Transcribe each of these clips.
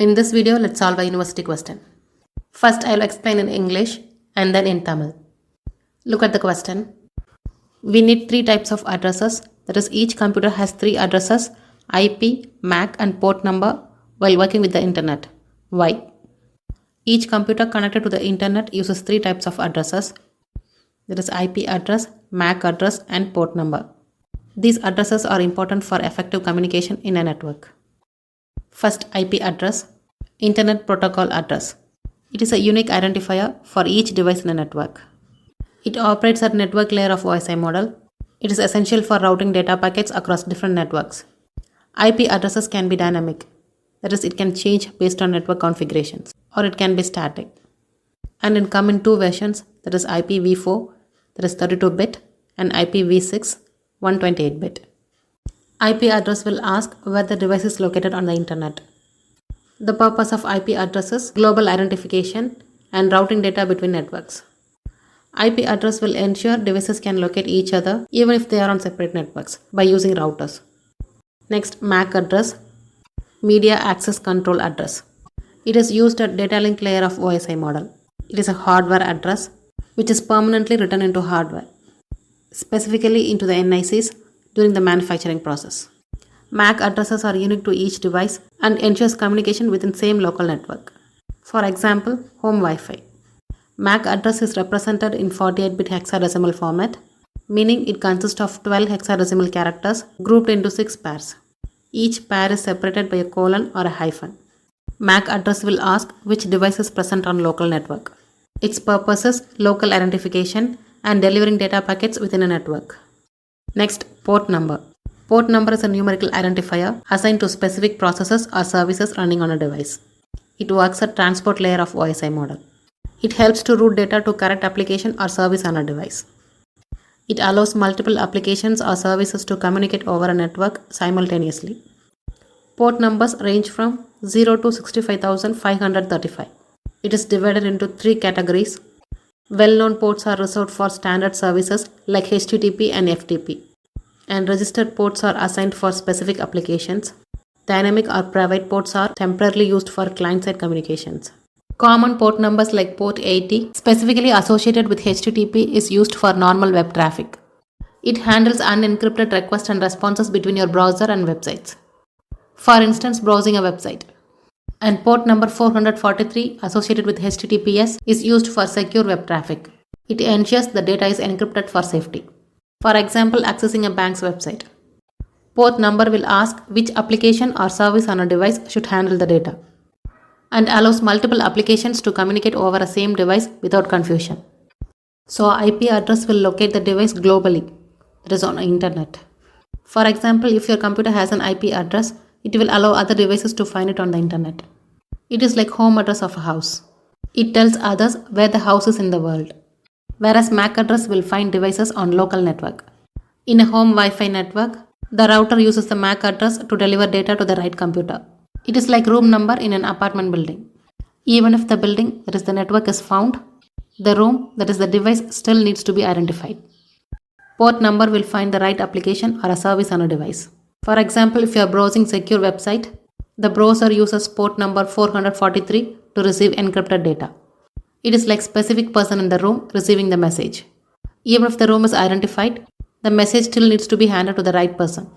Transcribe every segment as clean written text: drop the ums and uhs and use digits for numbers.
In this video, let's solve a university question. First, I will explain in English and then in Tamil. Look at the question. We need three types of addresses. That is, each computer has three addresses: IP, MAC, and port number while working with the internet. Why? Each computer connected to the internet uses three types of addresses. That is IP address, MAC address, and port number. These addresses are important for effective communication in a network. First, IP address, Internet Protocol Address. It is a unique identifier for each device in a network. It operates at network layer of OSI model. It is essential for routing data packets across different networks. IP addresses can be dynamic. That is, it can change based on network configurations, or it can be static. And it come in two versions, that is IPv4, that is 32-bit, and IPv6, 128-bit. IP address will ask where the device is located on the internet. The purpose of IP address is global identification and routing data between networks. IP address will ensure devices can locate each other even if they are on separate networks by using routers. Next, MAC address, Media Access Control Address. It is used at data link layer of OSI model. It is a hardware address which is permanently written into hardware, specifically into the NICs during the manufacturing process. MAC addresses are unique to each device and ensures communication within same local network. For example, home Wi-Fi. MAC address is represented in 48-bit hexadecimal format, meaning it consists of 12 hexadecimal characters grouped into 6 pairs. Each pair is separated by a colon or a hyphen. MAC address will ask which device is present on local network. Its purpose is local identification and delivering data packets within a network. Next, port number. Port number is a numerical identifier assigned to specific processes or services running on a device. It works at transport layer of OSI model. It helps to route data to correct application or service on a device. It allows multiple applications or services to communicate over a network simultaneously. Port numbers range from 0 to 65,535. It is divided into three categories. Well-known ports are reserved for standard services like HTTP and FTP, and registered ports are assigned for specific applications. Dynamic or private ports are temporarily used for client-side communications. Common port numbers like port 80, specifically associated with HTTP, is used for normal web traffic. It handles unencrypted requests and responses between your browser and websites. For instance, browsing a website. And port number 443, associated with HTTPS, is used for secure web traffic. It ensures the data is encrypted for safety. For example, accessing a bank's website. Port number will ask which application or service on a device should handle the data, and allows multiple applications to communicate over a same device without confusion. So IP address will locate the device globally, that is on the internet. For example, if your computer has an IP address, it will allow other devices to find it on the internet. It is like home address of a house. It tells others where the house is in the world. Whereas MAC address will find devices on local network. In a home Wi-Fi network, the router uses the MAC address to deliver data to the right computer. It is like room number in an apartment building. Even if the building, that is the network, is found, the room, that is the device, still needs to be identified. Port number will find the right application or a service on a device. For example, if you are browsing secure website, the browser uses port number 443 to receive encrypted data. It is like specific person in the room receiving the message. Even if the room is identified, the message still needs to be handed to the right person.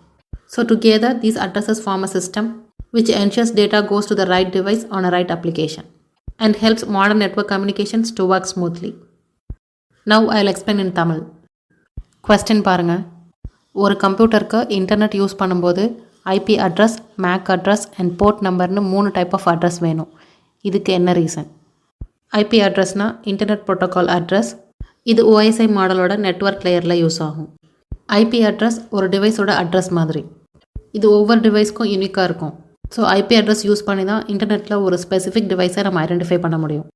So together, these addresses form a system which ensures data goes to the right device on a right application and helps modern network communications to work smoothly. Now I will explain in Tamil. Question பாருங்க. ஒரு கம்ப்யூட்டருக்கு internet use பண்ணும்போது IP address, MAC address and port நம்பர்னு 3 type of address வேணும். இதுக்கு என்ன reason? IP அட்ரஸ்னால் internet protocol address. இது OSI மாடலோட நெட்வொர்க் லேயரில் யூஸ் ஆகும். IP அட்ரஸ் ஒரு டிவைஸோட அட்ரஸ் மாதிரி. இது ஒவ்வொரு டிவைஸ்க்கும் யூனிக்காக இருக்கும். ஸோ IP அட்ரஸ் யூஸ் பண்ணி தான் இன்டர்நெட்டில் ஒரு ஸ்பெசிஃபிக் டிவைஸை நம்ம ஐடென்டிஃபை பண்ண முடியும்.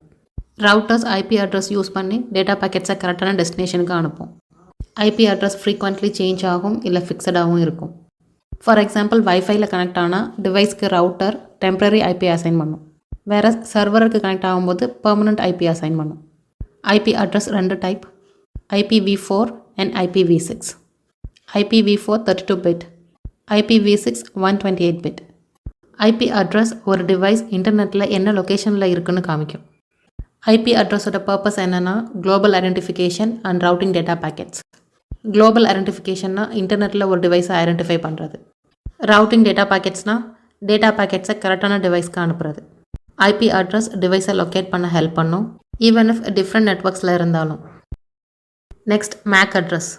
ரவுட்டர்ஸ் IP அட்ரஸ் யூஸ் பண்ணி டேட்டா பேக்கெட்ஸை கரெக்டான டெஸ்டினேஷனுக்கு அனுப்பும். IP அட்ரஸ் ஃப்ரீக்வெண்ட்லி சேஞ்ச் ஆகும் இல்லை ஃபிக்ஸடாகவும் இருக்கும். ஃபார் எக்ஸாம்பிள், வைஃபையில் கனெக்ட் ஆனால் டிவைஸ்க்கு ரவுட்டர் டெம்பரரி IP அசைன் பண்ணும். வேறு சர்வருக்கு கனெக்ட் ஆகும்போது பெர்மனண்ட் IP அசைன் பண்ணும். IP address 2 type, IPv4 and IPv6. IPv4 32-bit, IPv6 128-bit. IP address ஒரு டிவைஸ் இன்டர்நெட்டில் என்ன லொக்கேஷனில் இருக்குன்னு காமிக்கும். ஐபி அட்ரஸோட பர்பஸ் என்னென்னா global identification and routing data packets. Global ஐடென்டிஃபிகேஷன்னா இன்டர்நெட்டில் ஒரு டிவைஸை ஐடென்டிஃபை பண்ணுறது. ரவுட்டிங் டேட்டா பேக்கெட்ஸ்னால் டேட்டா பேக்கெட்ஸை கரெக்டான டிவைஸ்க்கு அனுப்புறது. ஐபி அட்ரஸ் டிவைஸை லொக்கேட் பண்ண ஹெல்ப் பண்ணும், ஈவன் இஃப் டிஃப்ரெண்ட் நெட்ஒர்க்ஸில் இருந்தாலும். Next MAC address,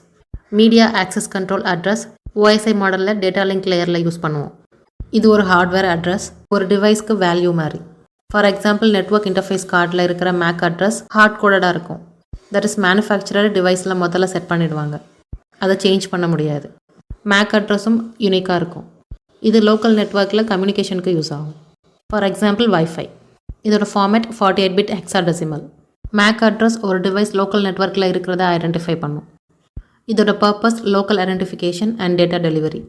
media access control address. OSI மாடலில் டேட்டா லிங்க் லேயரில் யூஸ் பண்ணுவோம். இது ஒரு ஹார்ட்வேர் அட்ரஸ், ஒரு டிவைஸ்க்கு வேல்யூ மாதிரி. ஃபார் எக்ஸாம்பிள் நெட்ஒர்க் இன்டர்ஃபேஸ் கார்டில் இருக்கிற மேக் அட்ரஸ் ஹார்ட் கோடடாக இருக்கும். தட் இஸ் மேனுஃபேக்சரர் டிவைஸில் முதல்ல செட் பண்ணிடுவாங்க, அதை சேஞ்ச் பண்ண முடியாது. மேக் அட்ரஸும் யூனிக்காக இருக்கும். இது லோக்கல் நெட்ஒர்க்கில் கம்யூனிகேஷனுக்கு யூஸ் ஆகும். ஃபார் எக்ஸாம்பிள் வைஃபை, இதோட format 48 bit hexadecimal. MAC address ஒரு டிவைஸ் லோக்கல் நெட்ஒர்க்கில் இருக்கிறத ஐடென்டிஃபை பண்ணும். இதோட purpose local identification and data delivery.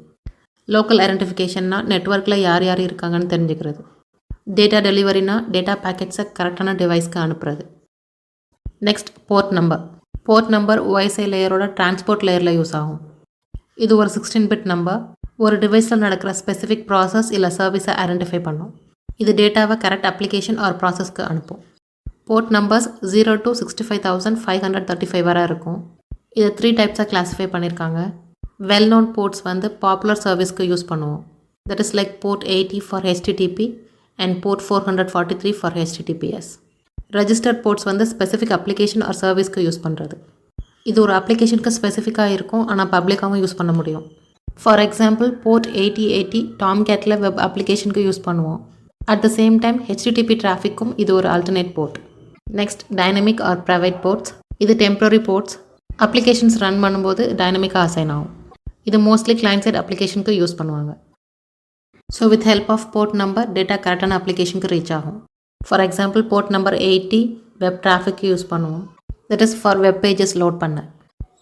Local ஐடென்டிஃபிகேஷன்னா நெட்ஒர்க்கில் யார் யார் இருக்காங்கன்னு தெரிஞ்சுக்கிறது. டேட்டா டெலிவரினா டேட்டா பேக்கெட்ஸை கரெக்டான டிவைஸ்க்கு அனுப்புறது. Next port number. Port number OSI லேயரோட டிரான்ஸ்போர்ட் லேயரில் யூஸ் ஆகும். இது ஒரு 16 பிட் நம்பர். ஒரு டிவைஸில் நடக்கிற ஸ்பெசிஃபிக் ப்ராசஸ் இல்லை சர்வீஸை ஐடென்டிஃபை பண்ணும். இது டேட்டாவை கரெக்ட் அப்ளிகேஷன் ஆர் ப்ராசஸ்க்கு அனுப்பும். போர்ட் நம்பர்ஸ் 0 to 65,535 வரை இருக்கும். இதை 3 டைப்ஸாக கிளாஸிஃபை பண்ணியிருக்காங்க. வெல் நோன் போர்ட்ஸ் வந்து பாப்புலர் சர்வீஸ்க்கு யூஸ் பண்ணுவோம். That is like port 80 for HTTP and port 443 for HTTPS. Registered ports வந்து ஸ்பெசிஃபிக் அப்ளிகேஷன் ஆர் சர்வீஸ்க்கு யூஸ் பண்ணுறது. இது ஒரு அப்ளிகேஷனுக்கு ஸ்பெசிஃபிக்காக இருக்கும், ஆனால் பப்ளிக்காகவும் யூஸ் பண்ண முடியும். ஃபார் எக்ஸாம்பிள் போர்ட் 8080 டாம்கேட்டில் வெப் அப்ளிகேஷனுக்கு யூஸ் பண்ணுவோம். At the same time HTTP டிராஃபிக்கும் இது ஒரு alternate port. Next dynamic or private ports. இது டெம்பரரி போர்ட்ஸ். அப்ளிகேஷன்ஸ் ரன் பண்ணும்போது டைனமிக்காக அசைன் ஆகும். இது மோஸ்ட்லி கிளைண்ட் சைட் அப்ளிகேஷனுக்கு யூஸ் பண்ணுவாங்க. So with help of port number data கரெக்டான அப்ளிகேஷனுக்கு ரீச் ஆகும். For example port number 80 web டிராஃபிக்கு யூஸ் பண்ணுவோம். That is for web pages load பண்ண.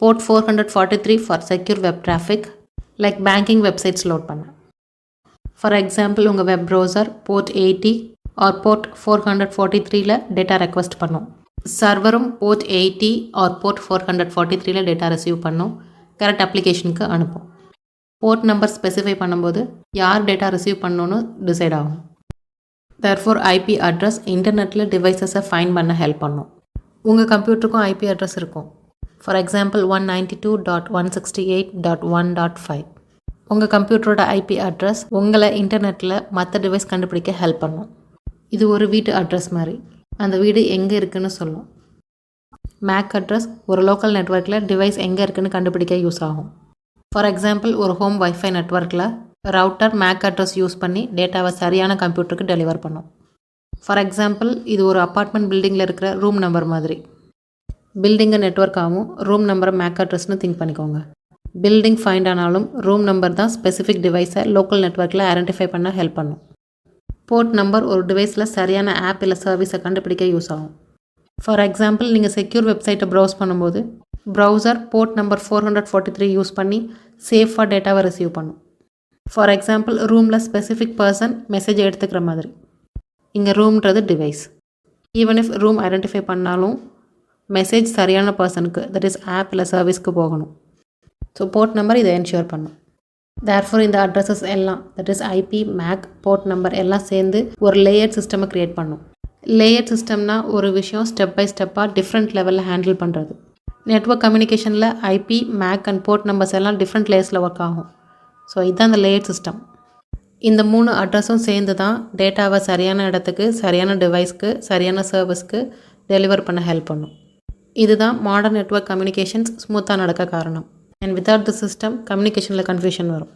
Port 443 for secure web traffic like banking websites load பண்ண. For example உங்கள் web browser port 80 or port 443ல் data request பண்ணும். சர்வரும் port 80 or port 443ல் data receive பண்ணும், கரெக்ட் அப்ளிகேஷனுக்கு அனுப்பும். போர்ட் நம்பர் ஸ்பெசிஃபை பண்ணும்போது யார் டேட்டா ரிசீவ் பண்ணணும்னு டிசைட் ஆகும். தேர்ஃபோர் ஐபி அட்ரஸ் இன்டர்நெட்டில் டிவைசஸை ஃபைண்ட் பண்ண ஹெல்ப் பண்ணும். உங்கள் கம்ப்யூட்டருக்கும் ஐபி அட்ரஸ் இருக்கும். For example 192.168.1.5. உங்கள் கம்ப்யூட்டரோட ஐபி அட்ரஸ் உங்களை இன்டர்நெட்டில் மற்ற டிவைஸ் கண்டுபிடிக்க ஹெல்ப் பண்ணும். இது ஒரு வீட்டு அட்ரஸ் மாதிரி, அந்த வீடு எங்கே இருக்குன்னு சொல்லும். மேக் அட்ரஸ் ஒரு லோக்கல் நெட்ஒர்க்கில் டிவைஸ் எங்கே இருக்குன்னு கண்டுபிடிக்க யூஸ் ஆகும். ஃபார் எக்ஸாம்பிள் ஒரு ஹோம் வைஃபை நெட்ஒர்க்கில் ரவுட்டர் மேக் அட்ரஸ் யூஸ் பண்ணி டேட்டாவை சரியான கம்ப்யூட்டருக்கு டெலிவர் பண்ணும். ஃபார் எக்ஸாம்பிள் இது ஒரு அப்பார்ட்மெண்ட் பில்டிங்கில் இருக்கிற ரூம் நம்பர் மாதிரி. பில்டிங்கை நெட்ஒர்க் ஆகும், ரூம் நம்பரை மேக் அட்ரஸ்னு திங்க் பண்ணிக்கோங்க. பில்டிங் ஃபைண்ட் ஆனாலும் ரூம் நம்பர் தான் ஸ்பெசிஃபிக் டிவைஸை லோக்கல் நெட்ஒர்க்கில் ஐடென்டிஃபை பண்ண ஹெல்ப் பண்ணும். போர்ட் நம்பர் ஒரு டிவைஸில் சரியான ஆப் இல்லை சர்வீஸை கண்டுபிடிக்க யூஸ் ஆகும். ஃபார் எக்ஸாம்பிள் நீங்கள் செக்யூர் வெப்சைட்டை ப்ரௌஸ் பண்ணும்போது ப்ரௌசர் போர்ட் நம்பர் 443 யூஸ் பண்ணி சேஃபாக டேட்டாவை ரிசீவ் பண்ணும். ஃபார் எக்ஸாம்பிள் ரூமில் ஸ்பெசிஃபிக் பர்சன் மெசேஜ் எடுத்துக்கிற மாதிரி. இங்கே ரூம்ன்றது device. Even if room identify பண்ணாலும் மெசேஜ் சரியான பர்சனுக்கு, தட் இஸ் ஆப் இல்லை சர்வீஸ்க்கு போகணும். ஸோ போர்ட் நம்பர் இதை என்ஷூர் பண்ணும். தேர்ஃபோர் இந்த அட்ரஸஸ் எல்லாம், that is IP, MAC, port number எல்லாம் சேர்ந்து ஒரு லேயர் சிஸ்டமை க்ரியேட் பண்ணும். லேயர் சிஸ்டம்னா ஒரு விஷயம் ஸ்டெப் பை ஸ்டெப்பாக டிஃப்ரெண்ட் லெவலில் ஹேண்டில் பண்ணுறது. நெட்வொர்க் கம்யூனிகேஷனில் IP, MAC and port numbers எல்லாம் டிஃப்ரெண்ட் லேயர்ஸில் ஒர்க் ஆகும். ஸோ இதுதான் அந்த லேயர் சிஸ்டம். இந்த 3 அட்ரஸும் சேர்ந்து தான் டேட்டாவை சரியான இடத்துக்கு, சரியான டிவைஸ்க்கு, சரியான சர்வீஸ்க்கு டெலிவர் பண்ண ஹெல்ப் பண்ணும். இதுதான் மாடர்ன் நெட்வொர்க் கம்யூனிகேஷன்ஸ் ஸ்மூத்தாக நடக்க காரணம். அண்ட் வித்தவுட் தி சிஸ்டம் கம்யூனிகேஷனில் கன்ஃபியூஷன் வரும்.